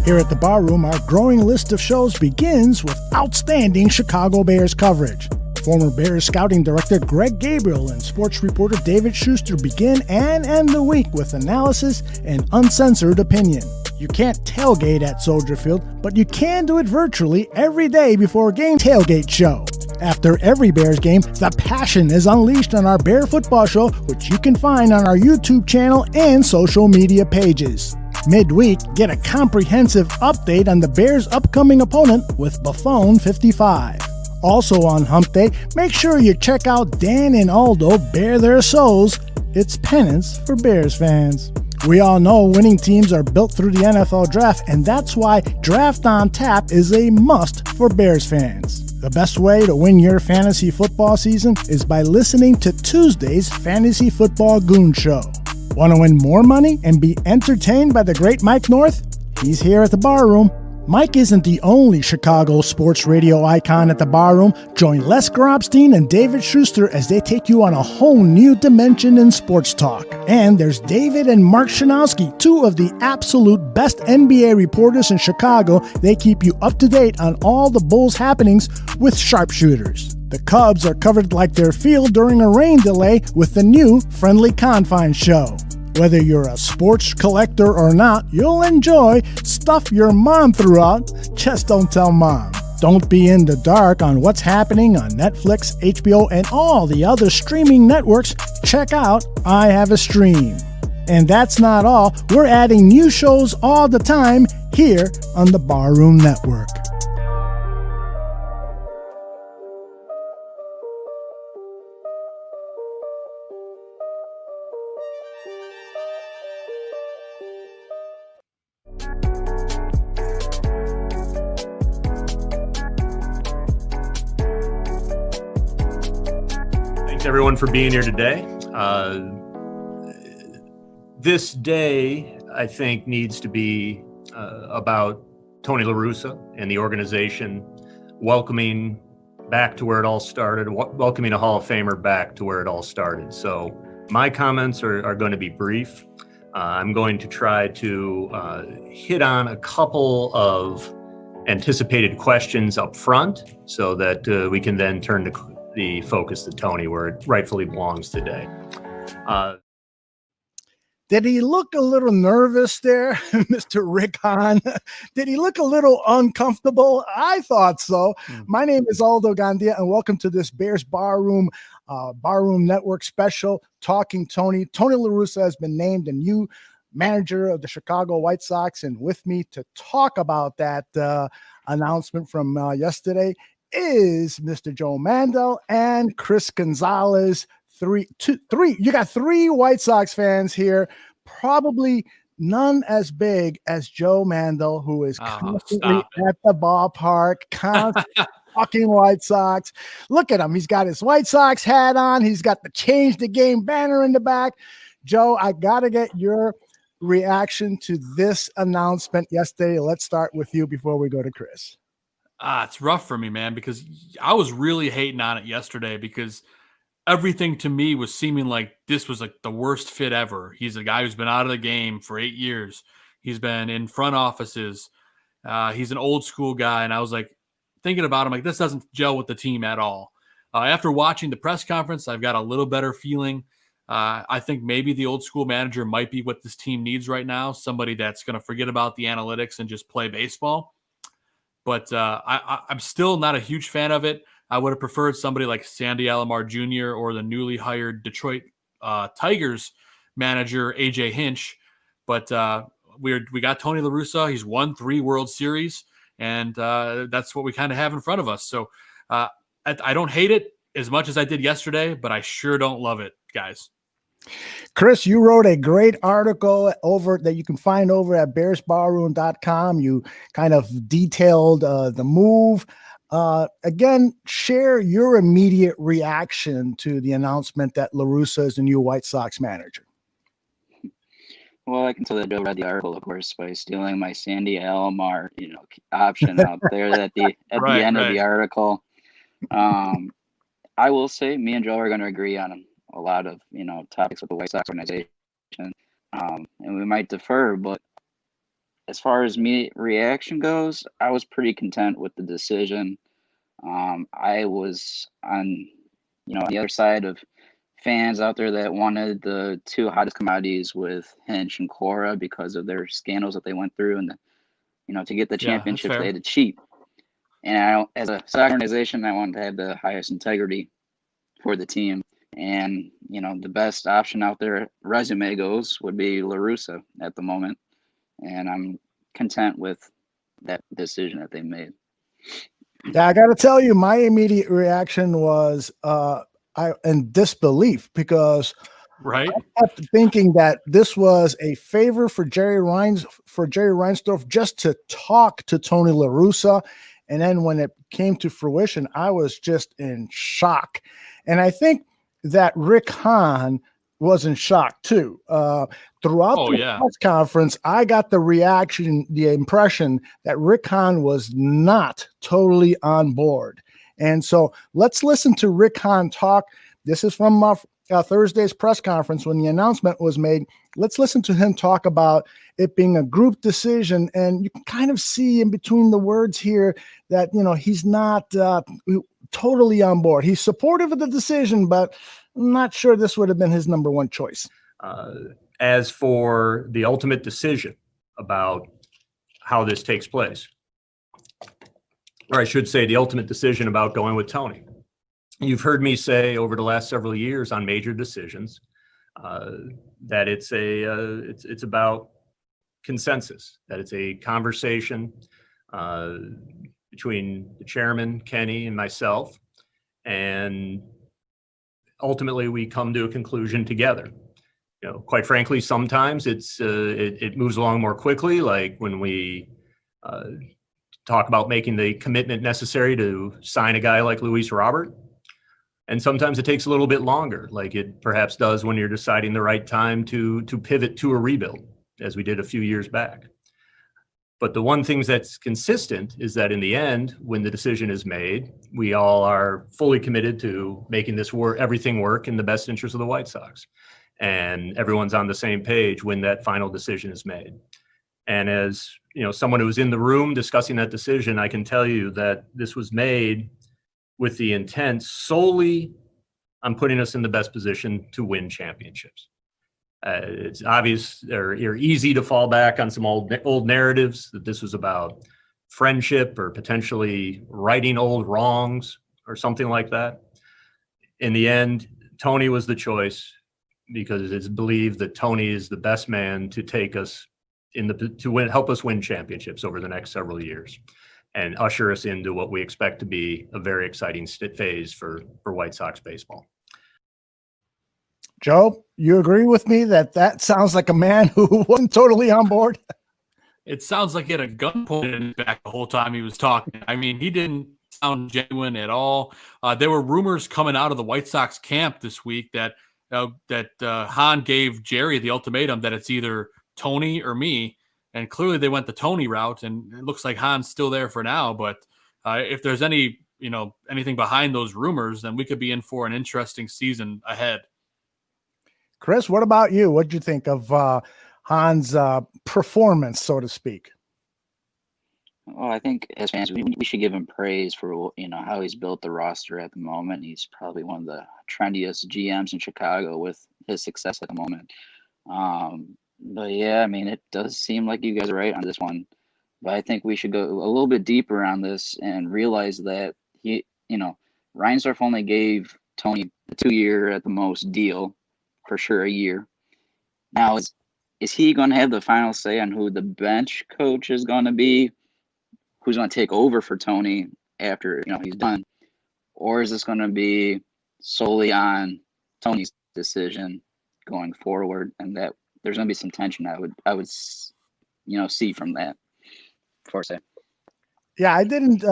Here at the Barroom, our growing list of shows begins with outstanding Chicago Bears coverage. Former Bears scouting director Greg Gabriel and sports reporter David Schuster begin and end the week with analysis and uncensored opinion. You can't tailgate at Soldier Field, but you can do it virtually every day before a game tailgate show. After every Bears game, the passion is unleashed on our Bear Football Show, which you can find on our YouTube channel and social media pages. Midweek, get a comprehensive update on the Bears' upcoming opponent with Buffon 55. Also on Hump Day, make sure you check out Dan and Aldo Bare Their Souls. It's penance for Bears fans. We all know winning teams are built through the NFL Draft, and that's why Draft on Tap is a must for Bears fans. The best way to win your fantasy football season is by listening to Tuesday's Fantasy Football Goon Show. Want to win more money and be entertained by the great Mike North? He's here at the Barroom. Mike isn't the only Chicago sports radio icon at the Barroom. Join Les Grobstein and David Schuster as they take you on a whole new dimension in sports talk. And there's David and Mark Shanowski, two of the absolute best NBA reporters in Chicago. They keep you up to date on all the Bulls happenings with sharpshooters. The Cubs are covered like their field during a rain delay with the new Friendly Confines show. Whether you're a sports collector or not, you'll enjoy Stuff Your Mom Threw Out. Just don't tell Mom. Don't be in the dark on what's happening on Netflix, HBO, and all the other streaming networks. Check out I Have a Stream. And that's not all. We're adding new shows all the time here on the Barroom Network. Everyone for being here today. This day, I think, needs to be about Tony La Russa and the organization welcoming back to where it all started, welcoming a Hall of Famer back to where it all started. So my comments are going to be brief. I'm going to try to hit on a couple of anticipated questions up front so that we can then turn to the focus to Tony where it rightfully belongs today. Did he look a little nervous there, Mr. Rick Hahn? Did he look a little uncomfortable? I thought so. My name is Aldo Gandia, and welcome to this Bears Barroom Network special, Talking Tony. Tony La Russa has been named the new manager of the Chicago White Sox, and with me to talk about that announcement from yesterday is Mr. Joe Mandel and Chris Gonzalez. Three. You got three White Sox fans here, probably none as big as Joe Mandel, who is constantly at the ballpark, constantly talking White Sox. Look at him. He's got his White Sox hat on. He's got the Change the Game banner in the back. Joe, I got to get your reaction to this announcement yesterday. Let's start with you before we go to Chris. It's rough for me, man, because I was really hating on it yesterday because everything to me was seeming like this was like the worst fit ever. He's a guy who's been out of the game for 8 years. He's been in front offices. He's an old school guy. And I was like thinking about him, like this doesn't gel with the team at all. After watching the press conference, I've got a little better feeling. I think maybe the old school manager might be what this team needs right now. Somebody that's going to forget about the analytics and just play baseball. But I'm still not a huge fan of it. I would have preferred somebody like Sandy Alomar Jr. or the newly hired Detroit Tigers manager, AJ Hinch. But we got Tony La Russa. He's won 3 World Series, and that's what we kind of have in front of us. So I don't hate it as much as I did yesterday, but I sure don't love it, guys. Chris, you wrote a great article over that you can find over at bearsbarroom.com. You kind of detailed the move. Again, share your immediate reaction to the announcement that La Russa is the new White Sox manager. Well, I can tell that Joe read the article, of course, by stealing my Sandy Alomar, option out there at the end of the article. I will say, me and Joe are going to agree on a lot of topics with the White Sox organization, and we might differ, but as far as me reaction goes, I was pretty content with the decision. I was on, the other side of fans out there that wanted the two hottest commodities with Hinch and Cora because of their scandals that they went through, and to get the Yeah, that's championships, they fair. had to cheat. And as a soccer organization, I wanted to have the highest integrity for the team. And the best option out there, resume goes, would be La Russa at the moment, and I'm content with that decision that they made. Yeah, I got to tell you, my immediate reaction was in disbelief, because Right. I kept thinking that this was a favor for Jerry Reinsdorf just to talk to Tony La Russa. And then when it came to fruition, I was just in shock. And I think that Rick Hahn was in shock too. Throughout the press conference, I got the impression that Rick Hahn was not totally on board. And so let's listen to Rick Hahn talk. This is from Thursday's press conference when the announcement was made. Let's listen to him talk about it being a group decision. And you can kind of see in between the words here that, he's not totally on board. He's supportive of the decision, but I'm not sure this would have been his number one choice. As for the ultimate decision about how this takes place, or I should say the ultimate decision about going with Tony, you've heard me say over the last several years on major decisions that it's about consensus, that it's a conversation between the chairman, Kenny, and myself, and ultimately we come to a conclusion together. Quite frankly, sometimes it moves along more quickly, like when we talk about making the commitment necessary to sign a guy like Luis Robert. And sometimes it takes a little bit longer, like it perhaps does when you're deciding the right time to pivot to a rebuild, as we did a few years back. But the one thing that's consistent is that in the end, when the decision is made, we all are fully committed to making everything work in the best interest of the White Sox. And everyone's on the same page when that final decision is made. And as someone who was in the room discussing that decision, I can tell you that this was made with the intent solely on putting us in the best position to win championships. It's obvious or easy to fall back on some old narratives that this was about friendship or potentially righting old wrongs or something like that. In the end, Tony was the choice because it's believed that Tony is the best man to take us help us win championships over the next several years and usher us into what we expect to be a very exciting phase for White Sox baseball. Joe, you agree with me that sounds like a man who wasn't totally on board? It sounds like he had a gun pointed in his back the whole time he was talking. I mean, he didn't sound genuine at all. There were rumors coming out of the White Sox camp this week that Hahn gave Jerry the ultimatum that it's either Tony or me, and clearly they went the Tony route, and it looks like Hahn's still there for now. But if there's anything behind those rumors, then we could be in for an interesting season ahead. Chris, what about you? What did you think of Hahn's performance, so to speak? Well, I think as fans, we should give him praise for how he's built the roster at the moment. He's probably one of the trendiest GMs in Chicago with his success at the moment. But yeah, I mean, it does seem like you guys are right on this one. But I think we should go a little bit deeper on this and realize that Reinsdorf only gave Tony a 2-year at the most deal, for sure a year. Now, is he going to have the final say on who the bench coach is going to be? Who's going to take over for Tony after he's done, or is this going to be solely on Tony's decision going forward, and that there's going to be some tension? I would see from that. Yeah, I didn't.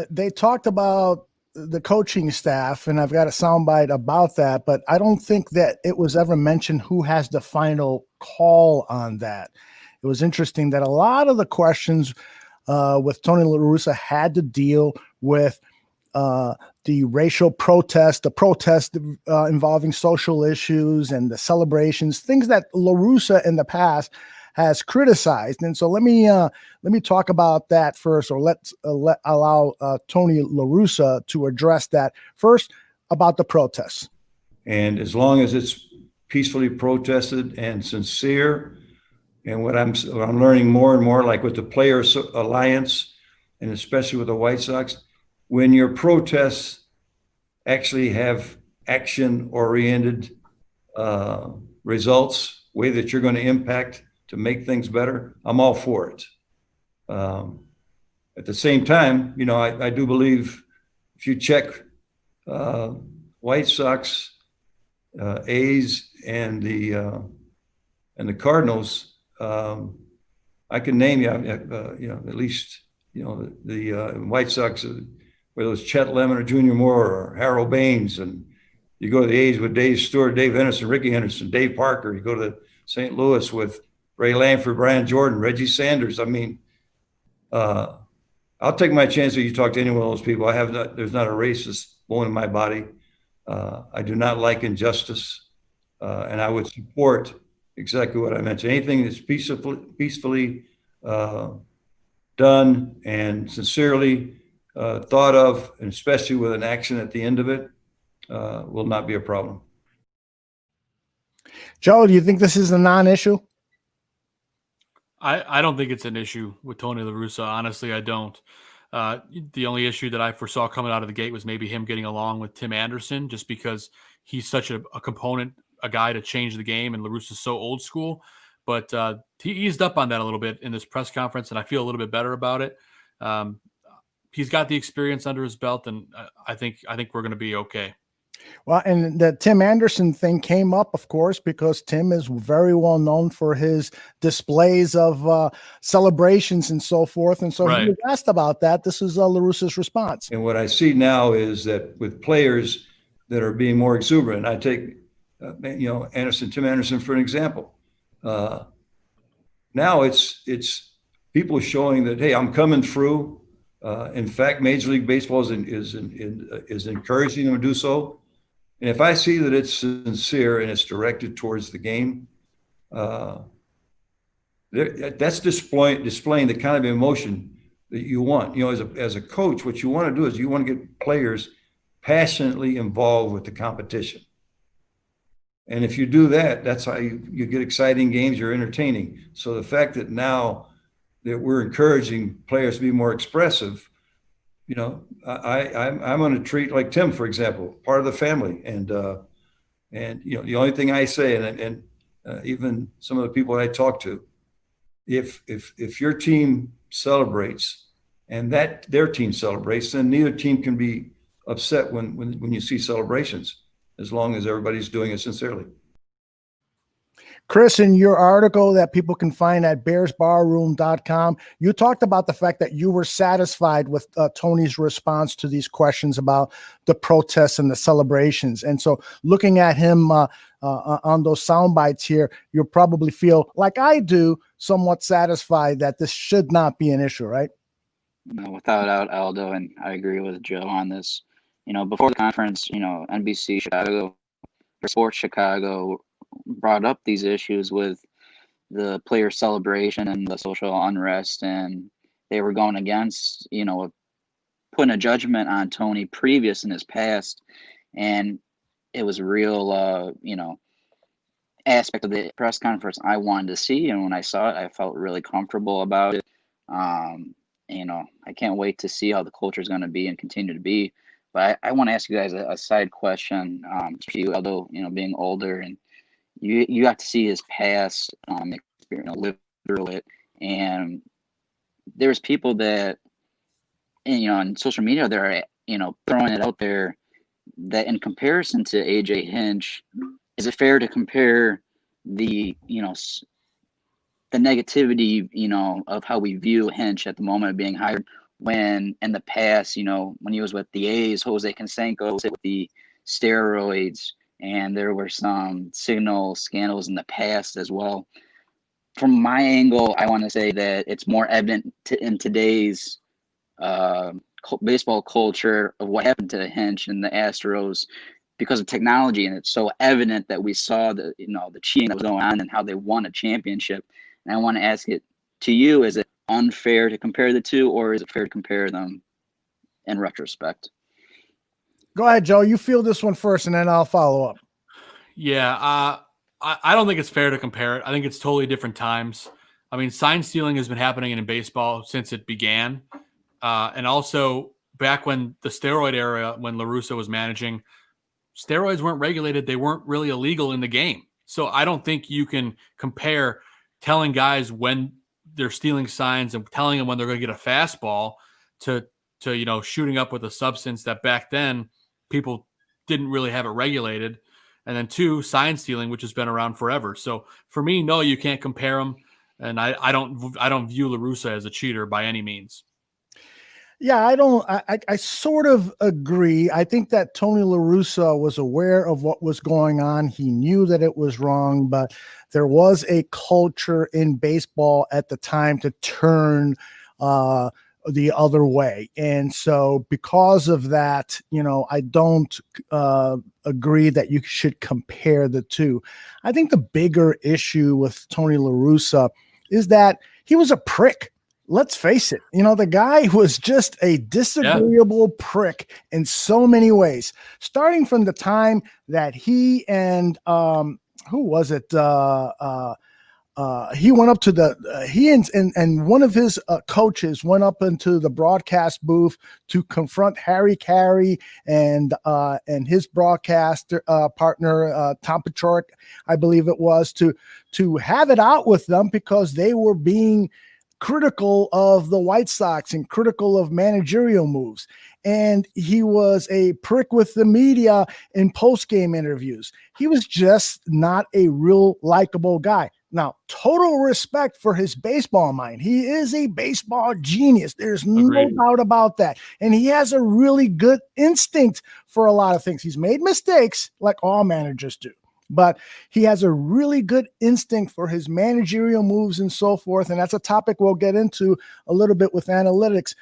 They talked about the coaching staff, and I've got a soundbite about that, but I don't think that it was ever mentioned who has the final call on that. It was interesting that a lot of the questions with Tony La Russa had to deal with the racial protest, the protest involving social issues and the celebrations, things that La Russa in the past has criticized. And so let me talk about that first, or let's allow Tony La Russa to address that first about the protests. And as long as it's peacefully protested and sincere, and what I'm learning more and more, like with the Players Alliance, and especially with the White Sox, when your protests actually have action-oriented results, way that you're going to impact to make things better, I'm all for it. At the same time, you know, I do believe if you check White Sox, A's, and the Cardinals, I can name you, you know, at least, you know, the White Sox, whether it was Chet Lemon or Junior Moore or Harold Baines, and you go to the A's with Dave Stewart, Dave Henderson, Ricky Henderson, Dave Parker. You go to St. Louis with Ray Lanford, Brian Jordan, Reggie Sanders. I mean, I'll take my chance if you talk to any one of those people. There's not a racist bone in my body. I do not like injustice, and I would support exactly what I mentioned. Anything that's peacefully done and sincerely thought of, and especially with an action at the end of it, will not be a problem. Joe, do you think this is a non-issue? I don't think it's an issue with Tony La Russa. Honestly, I don't. The only issue that I foresaw coming out of the gate was maybe him getting along with Tim Anderson, just because he's such a component, a guy to change the game, and La Russa's so old school. But he eased up on that a little bit in this press conference, and I feel a little bit better about it. He's got the experience under his belt, and I think we're going to be okay. Well, and the Tim Anderson thing came up, of course, because Tim is very well known for his displays of celebrations and so forth. And so he was asked about that. This is La Russa's response. And what I see now is that with players that are being more exuberant, I take, you know, Tim Anderson for an example. Now it's people showing that, hey, I'm coming through. In fact, Major League Baseball is encouraging them to do so. And if I see that it's sincere and it's directed towards the game, that's displaying the kind of emotion that you want. You know, as a coach, what you want to do is you want to get players passionately involved with the competition. And if you do that, that's how you get exciting games, you're entertaining. So the fact that now that we're encouraging players to be more expressive, you know, I'm going to treat like Tim, for example, part of the family. And you know, the only thing I say, and even some of the people I talk to, if your team celebrates and that their team celebrates, then neither team can be upset when you see celebrations, as long as everybody's doing it sincerely. Chris, in your article that people can find at bearsbarroom.com, you talked about the fact that you were satisfied with Tony's response to these questions about the protests and the celebrations. And so looking at him on those sound bites here, you'll probably feel, like I do, somewhat satisfied that this should not be an issue, right? No, without doubt, Aldo, and I agree with Joe on this. You know, before the conference, you know, NBC Chicago, or Sports Chicago, brought up these issues with the player celebration and the social unrest, and they were going against, you know, putting a judgment on Tony previous in his past, and it was a real, you know, aspect of the press conference I wanted to see, and when I saw it, I felt really comfortable about it. You know, I can't wait to see how the culture is going to be and continue to be. But I want to ask you guys a side question, for you, although, you know, being older and you got to see his past, you know, live through it, and there's people that, and, you know, on social media, they're, you know, throwing it out there that in comparison to AJ Hinch, is it fair to compare the, you know, the negativity, you know, of how we view Hinch at the moment of being hired, when in the past, you know, when he was with the A's, Jose Canseco was with the steroids, and there were some signal scandals in the past as well. From my angle, I want to say that it's more evident in today's baseball culture of what happened to Hinch and the Astros because of technology, and it's so evident that we saw the, you know, the cheating that was going on and how they won a championship. And I want to ask it to you: is it unfair to compare the two, or is it fair to compare them in retrospect? Go ahead, Joe. You feel this one first, and then I'll follow up. Yeah, I don't think it's fair to compare it. I think it's totally different times. I mean, sign stealing has been happening in baseball since it began. And also back when the steroid era, when La Russa was managing, steroids weren't regulated. They weren't really illegal in the game. So I don't think you can compare telling guys when they're stealing signs and telling them when they're going to get a fastball to shooting up with a substance that back then people didn't really have it regulated. And then 2, sign stealing, which has been around forever. So for me, no, you can't compare them. And I don't view La Russa as a cheater by any means. Yeah, I sort of agree. I think that Tony La Russa was aware of what was going on. He knew that it was wrong, but there was a culture in baseball at the time to turn the other way. And so because of that, I don't agree that you should compare the two. I think the bigger issue with Tony La Russa is that he was a prick. Let's face it, the guy was just a disagreeable prick in so many ways, starting from the time that he and who was it? He went up to he and one of his coaches went up into the broadcast booth to confront Harry Carey and his broadcast partner, Tom Paciorek, I believe it was, to have it out with them because they were being critical of the White Sox and critical of managerial moves. And he was a prick with the media in post-game interviews. He was just not a real likable guy. Now, total respect for his baseball mind. He is a baseball genius. There's no doubt about that. And he has a really good instinct for a lot of things. He's made mistakes like all managers do, but he has a really good instinct for his managerial moves and so forth. And that's a topic we'll get into a little bit with analytics.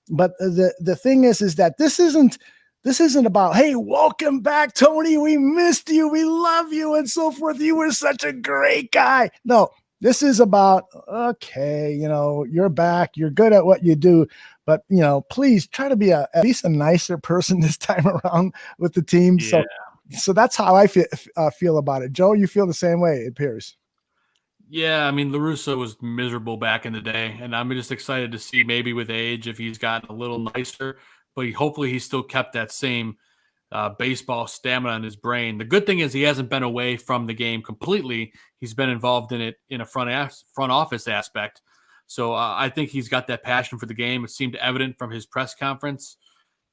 But the thing is that this isn't about, hey, welcome back, Tony. We missed you. We love you and so forth. You were such a great guy. No, this is about, okay, you're back. You're good at what you do. But, please try to be at least a nicer person this time around with the team. Yeah. So that's how I feel about it. Joe, you feel the same way, it appears. Yeah, I mean, La Russa was miserable back in the day, and I'm just excited to see maybe with age if he's gotten a little nicer, but hopefully he still kept that same baseball stamina in his brain. The good thing is he hasn't been away from the game completely. He's been involved in it in a front office aspect. So I think he's got that passion for the game. It seemed evident from his press conference.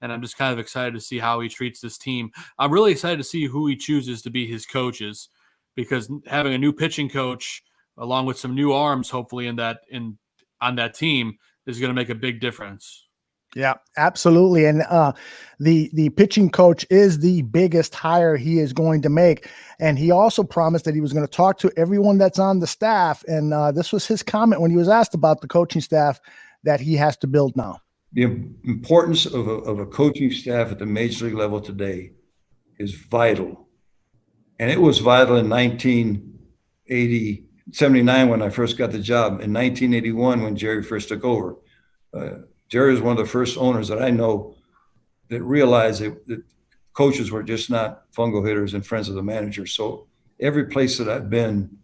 And I'm just kind of excited to see how he treats this team. I'm really excited to see who he chooses to be his coaches, because having a new pitching coach along with some new arms, hopefully on that team, is going to make a big difference. Yeah, absolutely. And the pitching coach is the biggest hire he is going to make. And he also promised that he was going to talk to everyone that's on the staff. And this was his comment when he was asked about the coaching staff that he has to build now. The importance of a coaching staff at the major league level today is vital. And it was vital in 79 when I first got the job, in 1981 when Jerry first took over. Jerry was one of the first owners that I know that realized that coaches were just not fungo hitters and friends of the manager. So every place that I've been,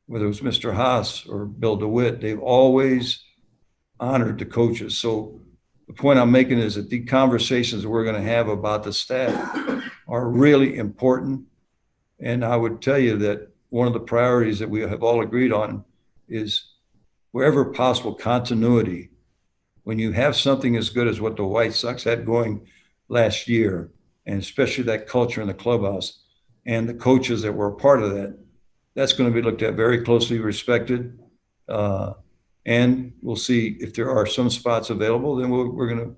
whether it was Mr. Haas or Bill DeWitt, they've always honored the coaches. So the point I'm making is that the conversations that we're going to have about the staff are really important. And I would tell you that one of the priorities that we have all agreed on is, wherever possible, continuity. When you have something as good as what the White Sox had going last year, and especially that culture in the clubhouse and the coaches that were a part of that, that's going to be looked at very closely, respected. And we'll see if there are some spots available. Then we're going to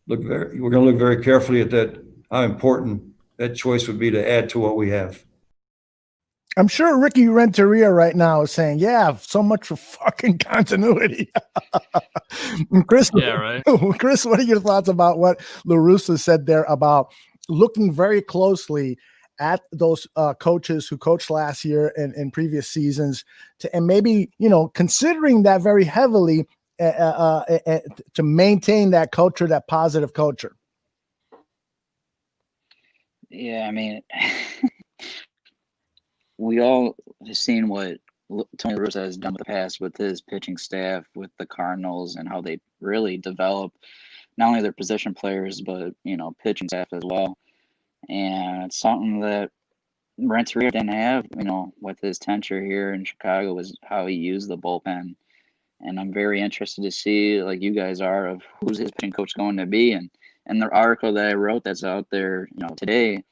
look very carefully at that, how important that choice would be to add to what we have. I'm sure Ricky Renteria right now is saying, yeah, so much for fucking continuity. Chris, yeah, right. Chris, what are your thoughts about what La Russa said there about looking very closely at those coaches who coached last year and in previous seasons, and maybe, considering that very heavily to maintain that culture, that positive culture? Yeah, I mean, we all have seen what Tony La Russa has done with the past with his pitching staff, with the Cardinals, and how they really develop not only their position players, but, pitching staff as well. And it's something that Renteria didn't have, with his tenure here in Chicago, was how he used the bullpen. And I'm very interested to see, like you guys are, of who's his pitching coach going to be. And the article that I wrote that's out there, today,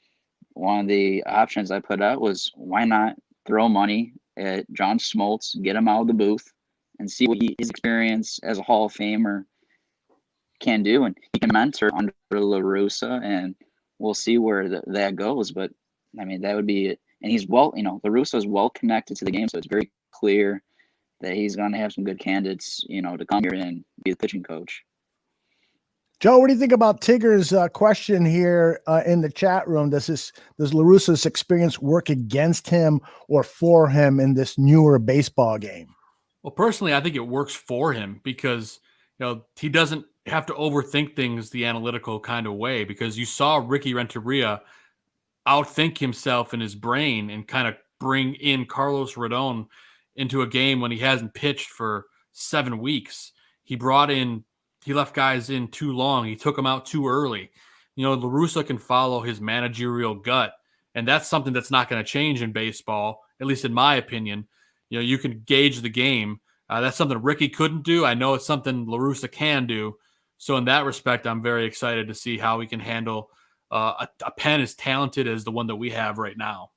one of the options I put out was, why not throw money at John Smoltz, get him out of the booth, and see what his experience as a Hall of Famer can do, and he can mentor under La Russa, and we'll see where that goes. But I mean, that would be it. And he's La Russa is well connected to the game, so it's very clear that he's going to have some good candidates, to come here and be the pitching coach. Joe, what do you think about Tigger's question here in the chat room? Does La Russa's experience work against him or for him in this newer baseball game? Well, personally, I think it works for him because, he doesn't have to overthink things the analytical kind of way, because you saw Ricky Renteria outthink himself in his brain and kind of bring in Carlos Rodon into a game when he hasn't pitched for 7 weeks. He left guys in too long. He took them out too early. La Russa can follow his managerial gut, and that's something that's not going to change in baseball, at least in my opinion. You can gauge the game. That's something Ricky couldn't do. I know it's something La Russa can do. So in that respect, I'm very excited to see how he can handle a pen as talented as the one that we have right now.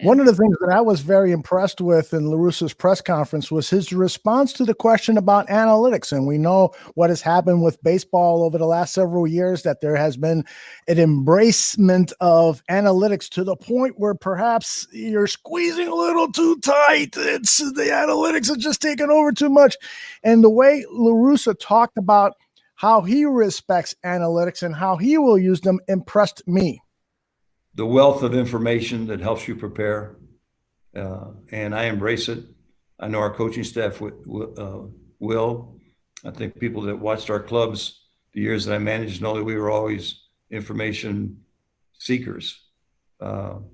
One of the things that I was very impressed with in La Russa's press conference was his response to the question about analytics. And we know what has happened with baseball over the last several years, that there has been an embracement of analytics to the point where perhaps you're squeezing a little too tight. The analytics are just taking over too much. And the way La Russa talked about how he respects analytics and how he will use them impressed me. The wealth of information that helps you prepare, and I embrace it. I know our coaching staff will. I think people that watched our clubs the years that I managed know that we were always information seekers. How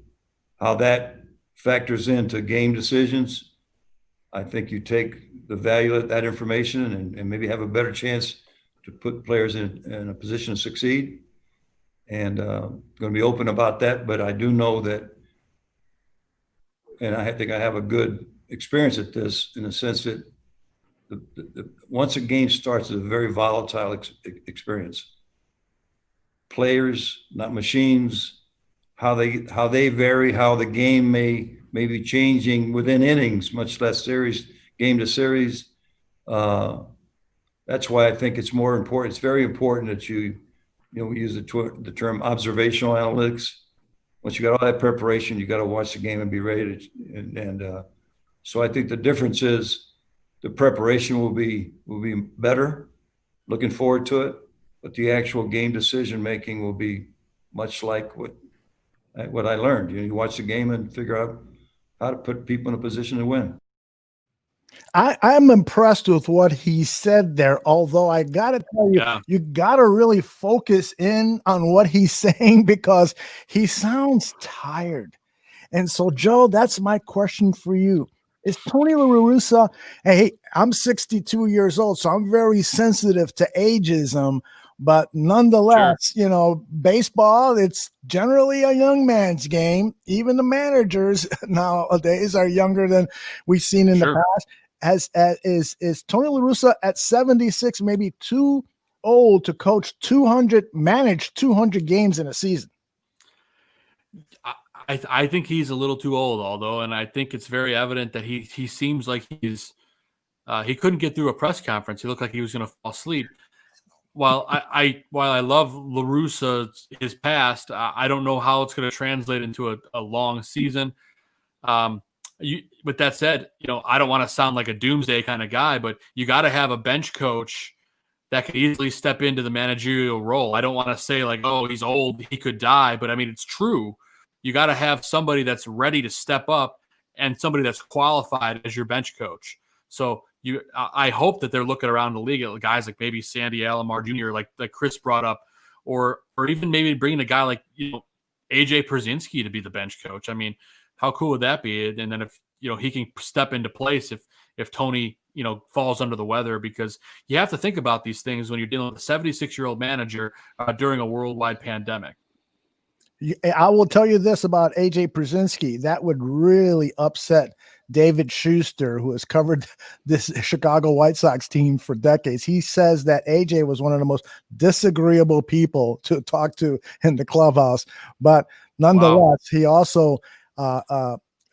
that factors into game decisions, I think you take the value of that information and maybe have a better chance to put players in a position to succeed. And going to be open about that, but I do know that, and I think I have a good experience at this in the sense that once a game starts, it's a very volatile experience. Players, not machines, how they vary, how the game may be changing within innings, much less series, game to series. That's why I think it's more important. It's very important that we use the term observational analytics. Once you got all that preparation, you got to watch the game and be ready to. So I think the difference is the preparation will be better. Looking forward to it, but the actual game decision making will be much like what I learned. You watch the game and figure out how to put people in a position to win. I'm impressed with what he said there, although I got to tell you, You got to really focus in on what he's saying because he sounds tired. And so, Joe, that's my question for you. Is Tony La Russa, hey, I'm 62 years old, so I'm very sensitive to ageism, but nonetheless, baseball, it's generally a young man's game. Even the managers nowadays are younger than we've seen in the past. Is Tony La Russa at 76 maybe too old to manage 200 games in a season? I think he's a little too old, and I think it's very evident that he seems like he couldn't get through a press conference. He looked like he was going to fall asleep. While I love La Russa, his past, I don't know how it's going to translate into a long season. With that said, I don't want to sound like a doomsday kind of guy, but you got to have a bench coach that could easily step into the managerial role. I don't want to say like, oh, he's old, he could die, but I mean, it's true. you got to have somebody that's ready to step up and somebody that's qualified as your bench coach. So I hope that they're looking around the league at guys like maybe Sandy Alomar Jr., like Chris brought up, or even maybe bringing a guy like, AJ Przinsky to be the bench coach. I mean, how cool would that be? And then if, he can step into place if Tony, falls under the weather, because you have to think about these things when you're dealing with a 76-year-old manager during a worldwide pandemic. I will tell you this about AJ Przinsky. That would really upset David Schuster, who has covered this Chicago White Sox team for decades. He says that AJ was one of the most disagreeable people to talk to in the clubhouse, but nonetheless, he also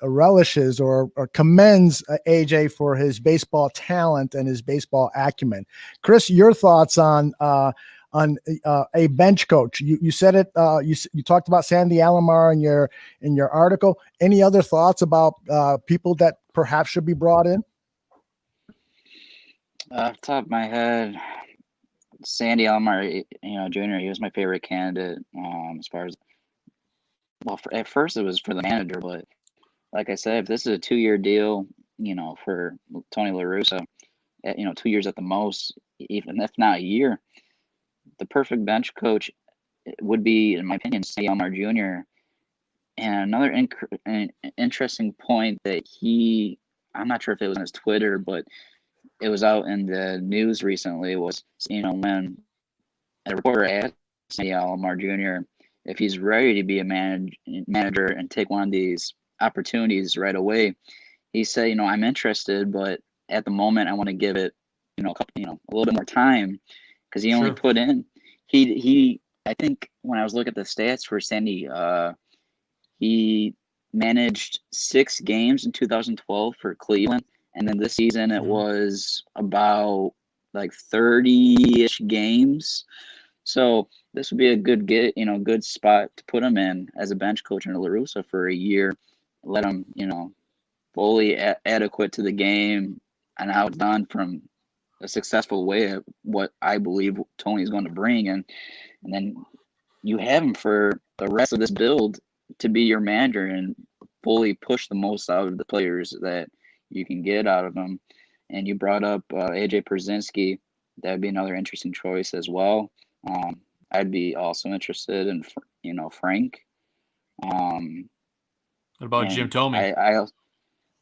relishes or commends AJ for his baseball talent and his baseball acumen. Chris, your thoughts on a bench coach? You said it. You talked about Sandy Alomar in your article. Any other thoughts about people that perhaps should be brought in? Off the top of my head, Sandy Alomar, Jr. He was my favorite candidate. As far as at first it was for the manager, but like I said, if this is a 2-year deal, for Tony La Russa, 2 years at the most, even if not a year, the perfect bench coach would be, in my opinion, Sandy Alomar Jr. And another interesting point that I'm not sure if it was on his Twitter, but it was out in the news recently, was, when a reporter asked Sandy Alomar Jr. if he's ready to be a manager and take one of these opportunities right away, he said, I'm interested, but at the moment I want to give it, a little bit more time, because he only put in, I think when I was looking at the stats for Sandy, he managed 6 games in 2012 for Cleveland, and then this season it was about like 30-ish games. So this would be a good spot to put him in as a bench coach in La Russa for a year. Let him, fully adequate to the game and how it's done from a successful way of what I believe Tony's going to bring. And then you have him for the rest of this build to be your manager and fully push the most out of the players that you can get out of them. And you brought up AJ Przinsky. That'd be another interesting choice as well. I'd be also interested in, Frank. What about Jim Thome?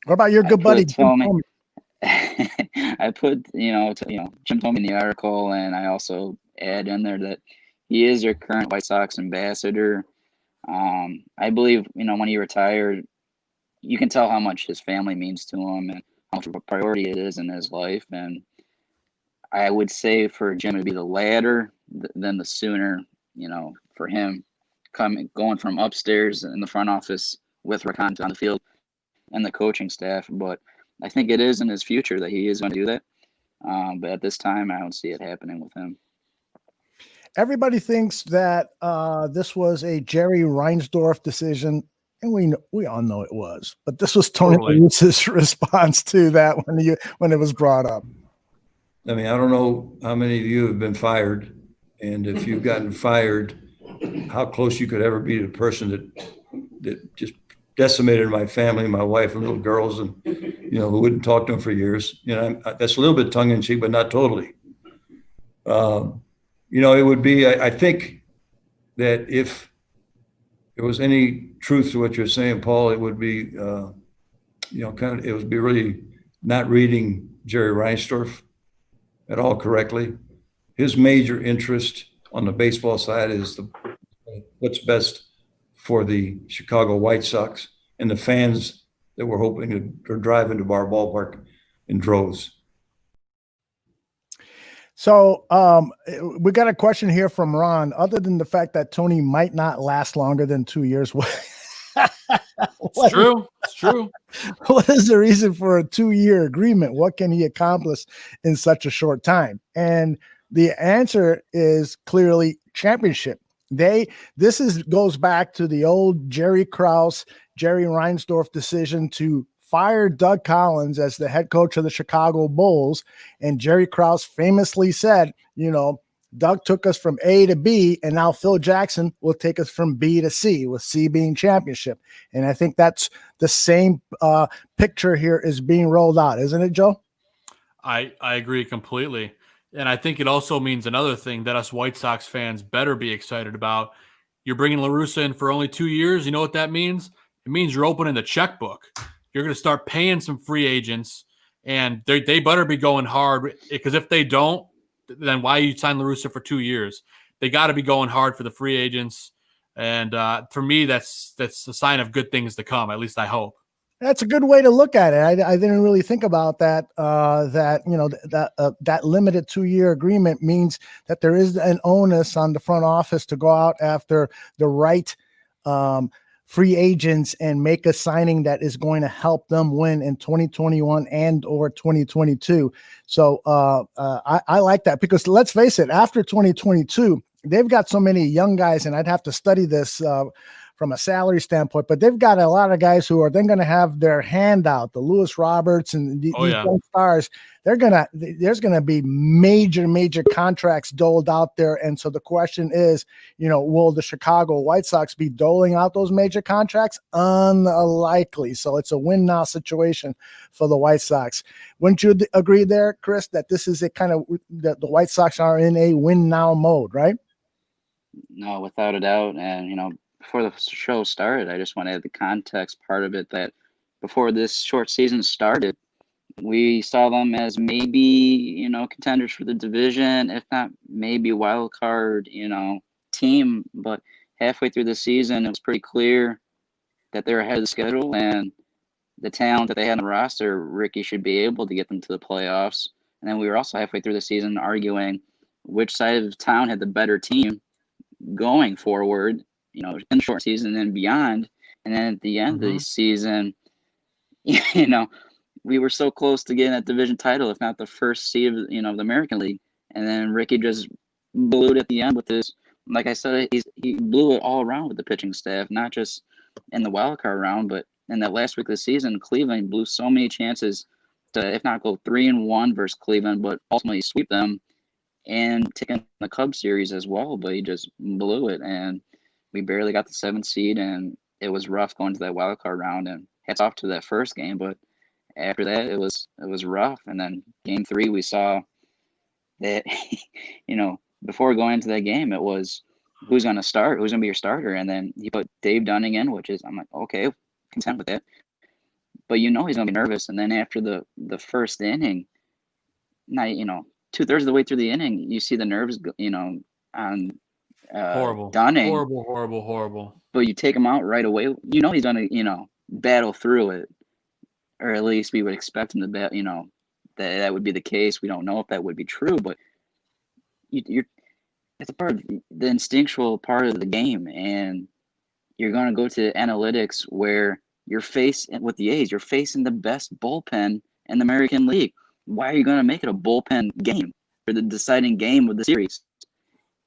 What about your good buddy Jim Thome? I put, Jim Thome in the article, and I also add in there that he is your current White Sox ambassador. I believe, when he retired, you can tell how much his family means to him and how much of a priority it is in his life. And I would say for Jim, it'd be the latter than the sooner, for him going from upstairs in the front office with Rakan on the field and the coaching staff. But I think it is in his future that he is going to do that. But at this time, I don't see it happening with him. Everybody thinks that this was a Jerry Reinsdorf decision, and we all know it was. But this was Tony La Russa's response to that when it was brought up. I mean, I don't know how many of you have been fired, and if you've gotten fired, how close you could ever be to the person that just decimated my family, my wife and little girls, and who wouldn't talk to them for years. That's a little bit tongue in cheek, but not totally. It would be. I think that if there was any truth to what you're saying, Paul, it would be, it would be really not reading Jerry Reinsdorf at all correctly. His major interest on the baseball side is what's best for the Chicago White Sox and the fans that we're hoping to drive into our ballpark in droves. So we got a question here from Ron. Other than the fact that Tony might not last longer than 2 years, It's true. What is the reason for a 2-year agreement? What can he accomplish in such a short time? And the answer is clearly championship. Goes back to the old Jerry Krause, Jerry Reinsdorf decision to fire Doug Collins as the head coach of the Chicago Bulls. And Jerry Krause famously said, Doug took us from A to B, and now Phil Jackson will take us from B to C, with C being championship. And I think that's the same picture here is being rolled out, isn't it, Joe? I agree completely. And I think it also means another thing that us White Sox fans better be excited about. You're bringing La Russa in for only 2 years. You know what that means? It means you're opening the checkbook. You're going to start paying some free agents, and they better be going hard, because if they don't, then why you sign La Russa for 2 years? They got to be going hard for the free agents. And for me, that's a sign of good things to come. At least I hope. That's a good way to look at it. I didn't really think about that. That limited 2-year agreement means that there is an onus on the front office to go out after the right free agents and make a signing that is going to help them win in 2021 and or 2022. So I like that, because let's face it, after 2022, they've got so many young guys, and I'd have to study this from a salary standpoint, but they've got a lot of guys who are then going to have their hand out, the Lewis Roberts and these young stars. There's going to be major contracts doled out there. And so the question is, will the Chicago White Sox be doling out those major contracts? Unlikely. So it's a win now situation for the White Sox. Wouldn't you agree there, Chris, that this is a kind of that the White Sox are in a win now mode, right? No, without a doubt. And, before the show started, I just want to add the context part of it, that before this short season started, we saw them as maybe, contenders for the division, if not maybe wild card, team. But halfway through the season, it was pretty clear that they're ahead of the schedule, and the talent that they had on the roster, Ricky should be able to get them to the playoffs. And then we were also halfway through the season arguing which side of town had the better team going forward, in the short season and beyond. And then at the end of the season, we were so close to getting that division title, if not the first seed of, the American League. And then Ricky just blew it at the end with this. Like I said, he blew it all around with the pitching staff, not just in the wild card round, but in that last week of the season. Cleveland blew so many chances to, if not go 3-1 versus Cleveland, but ultimately sweep them and take in the Cubs series as well. But he just blew it, and we barely got the 7th seed, and it was rough going to that wild card round. And hats off to that first game, but after that, it was rough. And then game 3, we saw that, before going into that game, it was who's going to start, who's going to be your starter. And then he put Dave Dunning in, which is, I'm like, okay, content with that. But he's going to be nervous. And then after the first inning, now, 2/3 of the way through the inning, you see the nerves, on horrible, Dunning. Horrible. But you take him out right away. He's going to, battle through it, or at least we would expect him to that would be the case. We don't know if that would be true, but it's a part of the instinctual part of the game, and you're going to go to analytics where you're facing with the A's. You're facing the best bullpen in the American League. Why are you going to make it a bullpen game for the deciding game of the series?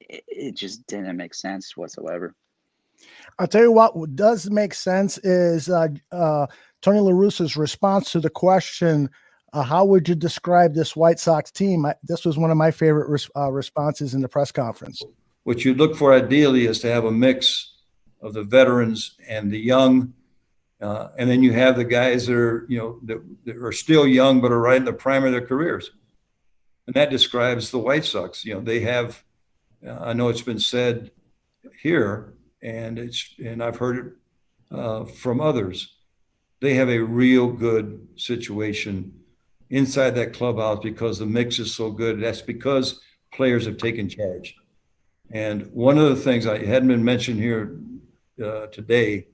It just didn't make sense whatsoever. I'll tell you what does make sense is Tony La Russa's response to the question, how would you describe this White Sox team? This was one of my favorite responses in the press conference. What you look for ideally is to have a mix of the veterans and the young, and then you have the guys that are, that are still young but are right in the prime of their careers. And that describes the White Sox. They have, I know it's been said here, and I've heard it from others. They have a real good situation inside that clubhouse because the mix is so good. That's because players have taken charge. And one of the things I hadn't been mentioned here today,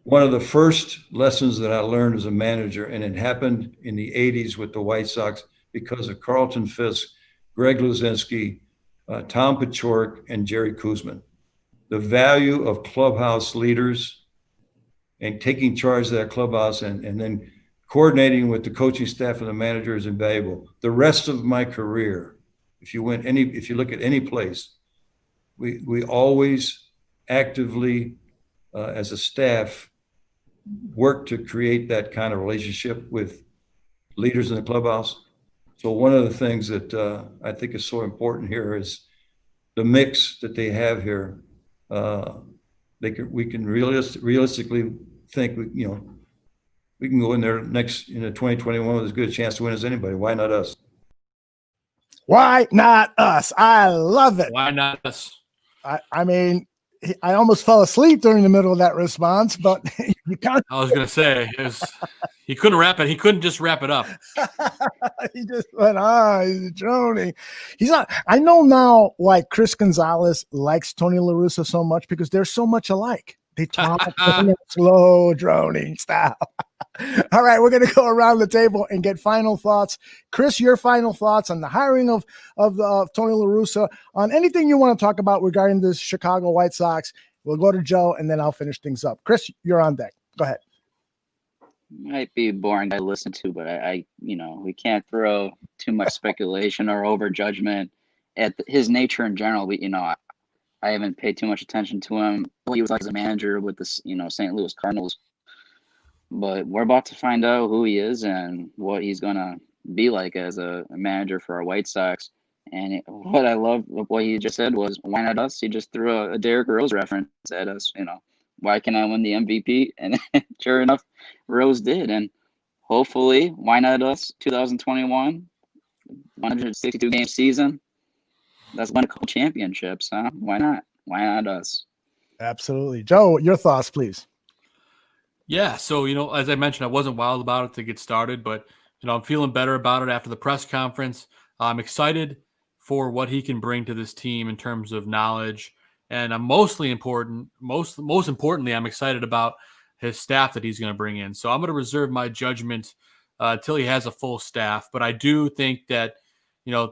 one of the first lessons that I learned as a manager, and it happened in the 80s with the White Sox because of Carlton Fisk, Greg Luzinski, Tom Paciorek, and Jerry Kuzman. The value of clubhouse leaders and taking charge of that clubhouse and then coordinating with the coaching staff and the manager is invaluable. The rest of my career, if you look at any place, we always actively, as a staff, work to create that kind of relationship with leaders in the clubhouse. So one of the things that I think is so important here is the mix that they have here. We can realistically think, we can go in there next 2021 with as good a chance to win as anybody. Why not us? Why not us? I love it. Why not us? I mean, I almost fell asleep during the middle of that response, but you can't. I was going to say he couldn't wrap it. He couldn't just wrap it up. He just went, he's droning. He's not. I know now why Chris Gonzalez likes Tony La Russa so much, because they're so much alike. They talk in a slow droning style. All right, we're going to go around the table and get final thoughts. Chris, your final thoughts on the hiring of Tony La Russa, on anything you want to talk about regarding this Chicago White Sox. We'll go to Joe, and then I'll finish things up. Chris, you're on deck. Go ahead. Might be boring to listen to, but I we can't throw too much speculation or over judgment at his nature in general. I haven't paid too much attention to him. He was like as a manager with the St. Louis Cardinals. But we're about to find out who he is and what he's going to be like as a manager for our White Sox. And what I love of what he just said was, why not us? He just threw a Derrick Rose reference at us. Why can I win the MVP? And sure enough, Rose did. And hopefully, why not us? 2021, 162 game season. Let's win a couple championships, huh? Why not? Why not us? Absolutely. Joe, your thoughts, please. Yeah, so, as I mentioned, I wasn't wild about it to get started, but, I'm feeling better about it after the press conference. I'm excited for what he can bring to this team in terms of knowledge. And I'm most importantly, I'm excited about his staff that he's going to bring in. So I'm going to reserve my judgment until he has a full staff. But I do think that,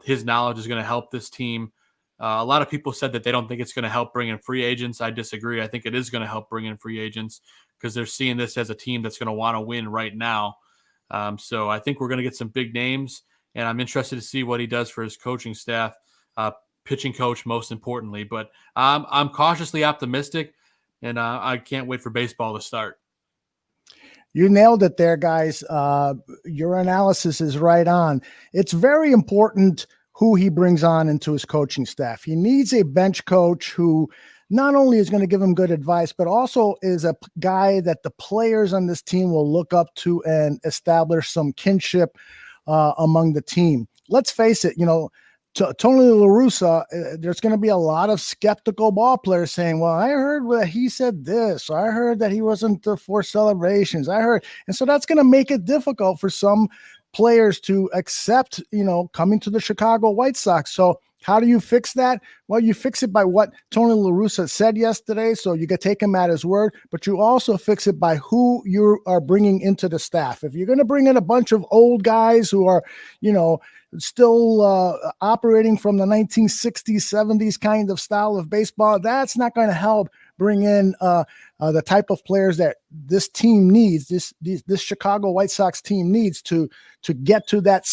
his knowledge is going to help this team. A lot of people said that they don't think it's going to help bring in free agents. I disagree. I think it is going to help bring in free agents, because they're seeing this as a team that's going to want to win right now. So I think we're going to get some big names, and I'm interested to see what he does for his coaching staff, pitching coach most importantly. But I'm cautiously optimistic, and I can't wait for baseball to start. You nailed it there, guys. Your analysis is right on. It's very important who he brings on into his coaching staff. He needs a bench coach who not only is going to give him good advice, but also is a guy that the players on this team will look up to and establish some kinship among the team. Let's face it, Tony La Russa, there's going to be a lot of skeptical ball players saying, well, I heard that he said this. I heard that he wasn't for celebrations. And so that's going to make it difficult for some players to accept, coming to the Chicago White Sox. So how do you fix that? Well, you fix it by what Tony La Russa said yesterday, so you can take him at his word, but you also fix it by who you are bringing into the staff. If you're going to bring in a bunch of old guys who are, still operating from the 1960s, 70s kind of style of baseball, that's not going to help bring in the type of players that this team needs, this Chicago White Sox team needs to get to that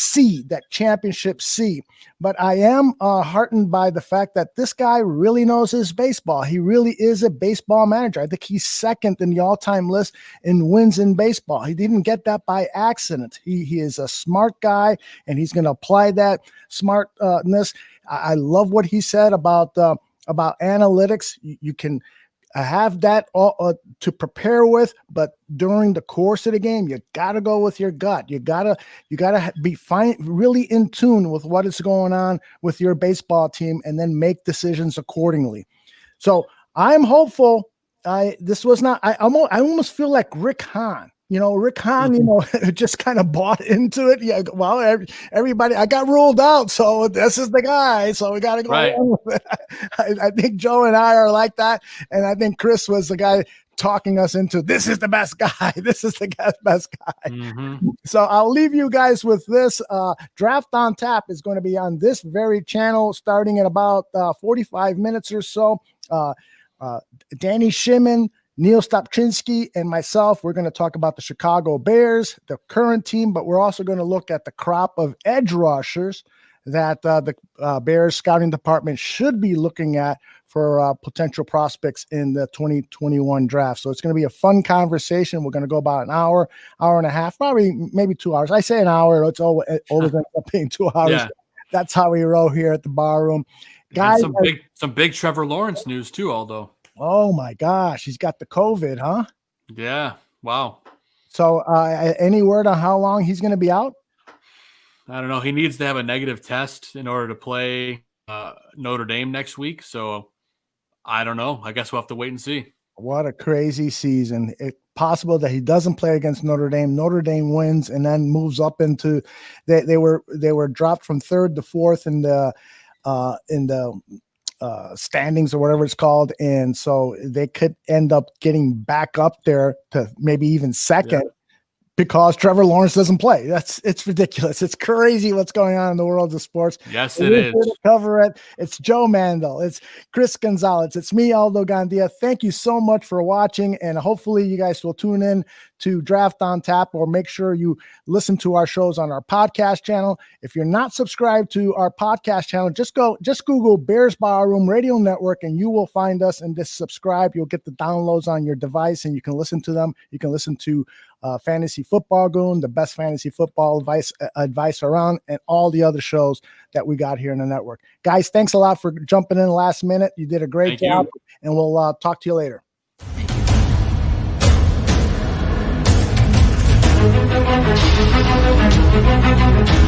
championship C. But I am heartened by the fact that this guy really knows his baseball. He really is a baseball manager. I think he's second in the all-time list in wins in baseball. He didn't get that by accident. He is a smart guy, and he's going to apply that smartness. I love what he said about analytics. You can have that to prepare with, but during the course of the game, you got to go with your gut. You gotta be really in tune with what is going on with your baseball team, and then make decisions accordingly. So I'm hopeful. I almost feel like Rick Hahn. Rick Hahn, just kind of bought into it. Yeah, well, everybody, I got ruled out, so this is the guy. So we got to go along with it. I think Joe and I are like that, and I think Chris was the guy talking us into this is the best guy. This is the best guy. Mm-hmm. So I'll leave you guys with this. Draft on Tap is going to be on this very channel starting in about 45 minutes or so. Danny Shimon, Neil Stopchinski, and myself, we're going to talk about the Chicago Bears, the current team, but we're also going to look at the crop of edge rushers that the Bears scouting department should be looking at for potential prospects in the 2021 draft. So it's going to be a fun conversation. We're going to go about an hour and a half, probably maybe 2 hours. I say an hour. It's always going to end up being 2 hours. Yeah. That's how we roll here at the Bar Room. Guys, and some big Trevor Lawrence news too, Aldo. Oh my gosh, he's got the COVID, huh? Yeah. Wow. So any word on how long he's going to be out? I don't know. He needs to have a negative test in order to play Notre Dame next week. So I don't know. I guess we'll have to wait and see. What a crazy season. It's possible that he doesn't play against Notre Dame. Notre Dame wins and then moves up into they were dropped from 3rd to 4th in the standings or whatever it's called. And so they could end up getting back up there to maybe even 2nd. Yeah. Because Trevor Lawrence doesn't play. It's ridiculous. It's crazy what's going on in the world of sports. Yes, it is. To cover it. It's Joe Mandel. It's Chris Gonzalez. It's me, Aldo Gandia. Thank you so much for watching, and hopefully you guys will tune in to Draft on Tap, or make sure you listen to our shows on our podcast channel. If you're not subscribed to our podcast channel, just Google Bears Bar Room Radio Network and you will find us, and just subscribe. You'll get the downloads on your device and you can listen to them. You can listen to Fantasy Football Goon, the best fantasy football advice around, and all the other shows that we got here in the network. Guys, thanks a lot for jumping in last minute. You did a great job, and we'll talk to you later. Thank you.